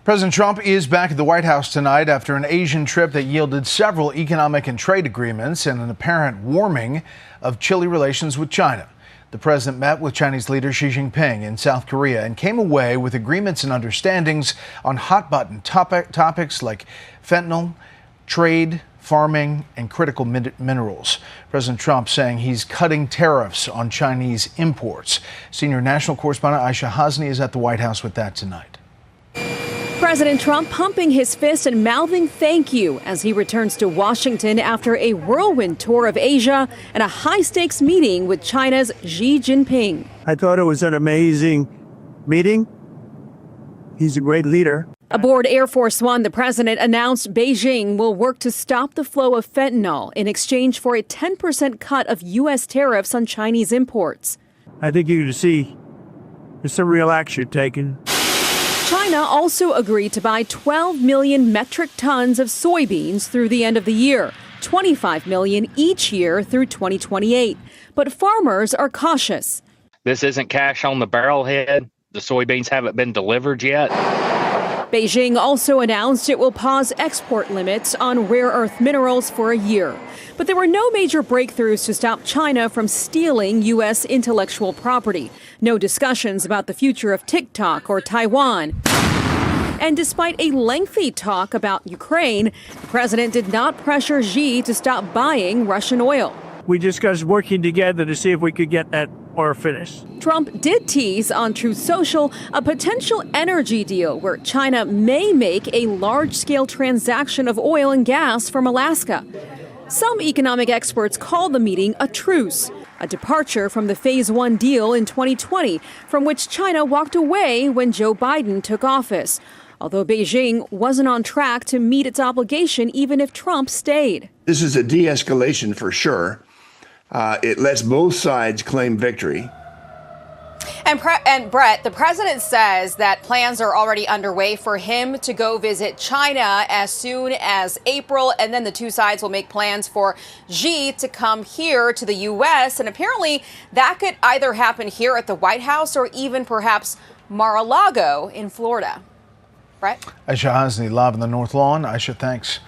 President Trump is back at the White House tonight after an Asian trip that yielded several economic and trade agreements and an apparent warming of chilly relations with China. The president met with Chinese leader Xi Jinping in South Korea and came away with agreements and understandings on hot-button topics like fentanyl, trade, farming, and critical minerals. President Trump saying he's cutting tariffs on Chinese imports. Senior national correspondent Aisha Hasni is at the White House with that tonight. President Trump pumping his fist and mouthing thank you as he returns to Washington after a whirlwind tour of Asia and a high-stakes meeting with China's Xi Jinping. I thought it was an amazing meeting. He's a great leader. Aboard Air Force One, the president announced Beijing will work to stop the flow of fentanyl in exchange for a 10% cut of U.S. tariffs on Chinese imports. I think you can see there's some real action taken. China also agreed to buy 12 million metric tons of soybeans through the end of the year, 25 million each year through 2028. But farmers are cautious. This isn't cash on the barrelhead. The soybeans haven't been delivered yet. Beijing also announced it will pause export limits on rare earth minerals for a year. But there were no major breakthroughs to stop China from stealing U.S. intellectual property. No discussions about the future of TikTok or Taiwan. And despite a lengthy talk about Ukraine, the president did not pressure Xi to stop buying Russian oil. We discussed working together to see if we could get that oil finished. Trump did tease on Truth Social a potential energy deal where China may make a large-scale transaction of oil and gas from Alaska. Some economic experts call the meeting a truce, a departure from the Phase 1 deal in 2020, from which China walked away when Joe Biden took office. Although Beijing wasn't on track to meet its obligation even if Trump stayed. This is a de-escalation for sure. It lets both sides claim victory. And Brett, the president says that plans are already underway for him to go visit China as soon as April, and then the two sides will make plans for Xi to come here to the U.S. And apparently that could either happen here at the White House or even perhaps Mar-a-Lago in Florida. Brett? Aisha Hasni live on the North Lawn. Aisha, thanks.